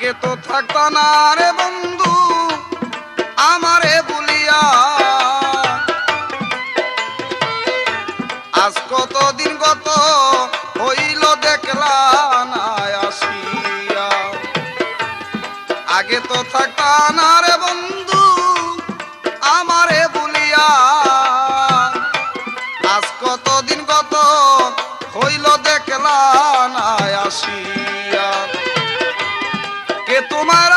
আগে তো থাকতা না রে বন্ধু আমারে বলিয়া, আজ কতদিন গত হইল দেখলা না আসিয়া। আগে তো থাকতা না রে বন্ধু আমারে বলিয়া, আজ কতদিন গত হইল দেখলা না আসিয়া। কে তোমার